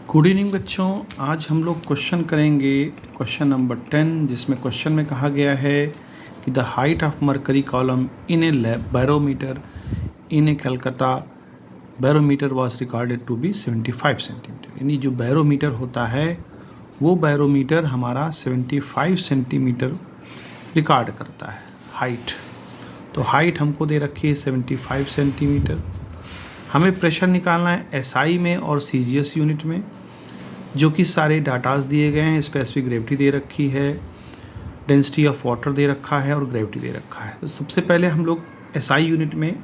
Good evening बच्चों। आज हम लोग क्वेश्चन करेंगे क्वेश्चन नंबर 10, जिसमें क्वेश्चन में कहा गया है कि the height of mercury column in a barometer in a Calcutta barometer was recorded to be 75 centimetre. यानी जो बैरोमीटर होता है वो बैरोमीटर हमारा 75 सेंटीमीटर रिकॉर्ड करता है हाइट। तो हाइट हमको दे रखी है 75 सेंटीमीटर। हमें प्रेशर निकालना है एसआई में और सीजीएस यूनिट में, जो कि सारे डाटाज दिए गए हैं। स्पेसिफिक ग्रेविटी दे रखी है, डेंसिटी ऑफ वाटर दे रखा है और ग्रेविटी दे रखा है। तो सबसे पहले हम लोग एसआई यूनिट में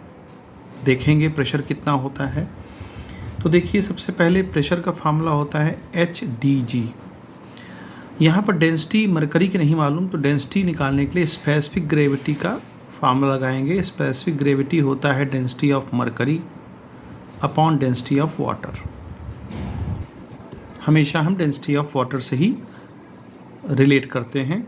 देखेंगे प्रेशर कितना होता है। तो देखिए, सबसे पहले प्रेशर का फार्मूला होता है HdG। यहाँ पर डेंसिटी मरकरी की नहीं मालूम, तो डेंसिटी निकालने के लिए स्पेसिफिक ग्रेविटी का फार्मूला लगाएंगे। स्पेसिफिक ग्रेविटी होता है density of mercury upon density of water. हमेशा हम डेंसिटी ऑफ वाटर से ही रिलेट करते हैं।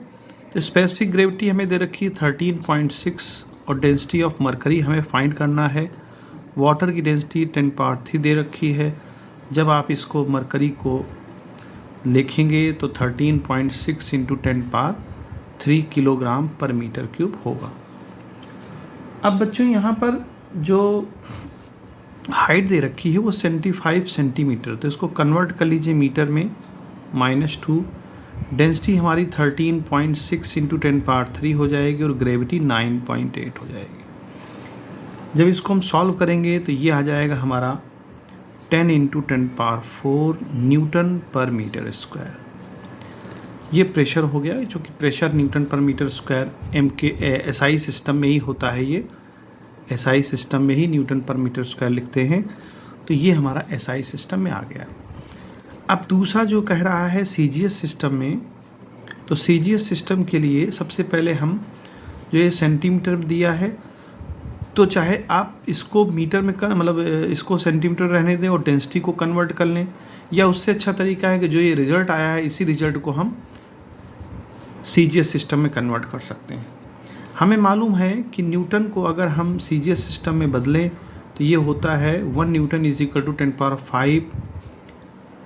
तो स्पेसिफिक ग्रेविटी हमें दे रखी है 13.6 और डेंसिटी ऑफ मरकरी हमें फाइंड करना है। वाटर की डेंसिटी 10⁻³ दे रखी है। जब आप इसको मरकरी को लिखेंगे तो 13.6 इंटू 10⁻³ किलोग्राम पर मीटर क्यूब होगा। अब बच्चों यहाँ पर जो हाइट दे रखी है वो 75 सेंटीमीटर, तो इसको कन्वर्ट कर लीजिए मीटर में -2। डेंसिटी हमारी 13.6 इंटू 10⁻³ हो जाएगी और ग्रेविटी 9.8 हो जाएगी। जब इसको हम सॉल्व करेंगे तो ये आ जाएगा हमारा 10 इंटू 10⁻⁴ न्यूटन पर मीटर स्क्वायर। ये प्रेशर हो गया, जो कि प्रेशर न्यूटन पर मीटर स्क्वायर एसआई सिस्टम में ही होता है। ये एसआई सिस्टम में ही न्यूटन पर मीटर स्क्वायर लिखते हैं। तो ये हमारा एसआई सिस्टम में आ गया। अब दूसरा जो कह रहा है सीजीएस सिस्टम में, तो सीजीएस सिस्टम के लिए सबसे पहले हम जो ये सेंटीमीटर दिया है, तो चाहे आप इसको मीटर में मतलब इसको सेंटीमीटर रहने दें और डेंसिटी को कन्वर्ट कर लें, या उससे अच्छा तरीका है कि जो ये रिजल्ट आया है इसी रिजल्ट को हम सीजीएस सिस्टम में कन्वर्ट कर सकते हैं। हमें मालूम है कि न्यूटन को अगर हम सीजीएस सिस्टम में बदलें तो ये होता है 1 newton is equal to 10⁵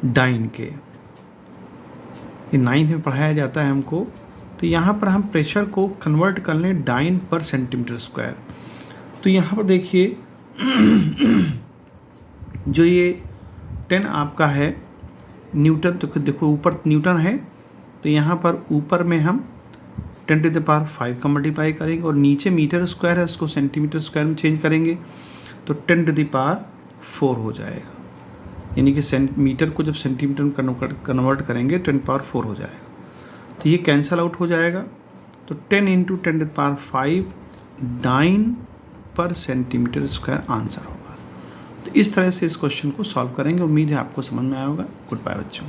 dyne के। ये 9th में पढ़ाया जाता है हमको। तो यहाँ पर हम प्रेशर को कन्वर्ट कर लें डाइन पर सेंटीमीटर स्क्वायर। तो यहाँ पर देखिए जो ये 10 आपका है न्यूटन, तो देखो ऊपर न्यूटन है, तो यहाँ पर ऊपर में हम 10⁵ का मल्टीप्लाई करेंगे और नीचे मीटर स्क्वायर है उसको सेंटीमीटर स्क्वायर में चेंज करेंगे तो 10⁴ हो जाएगा। यानी कि मीटर को जब सेंटीमीटर में कन्वर्ट करेंगे 10⁴ हो जाएगा। तो ये कैंसल आउट हो जाएगा। तो 10 इंटू 10⁵ डाइन पर सेंटीमीटर स्क्वायर आंसर होगा। तो इस तरह से इस क्वेश्चन को सॉल्व करेंगे। उम्मीद है आपको समझ में आया होगा। गुड बाय बच्चों।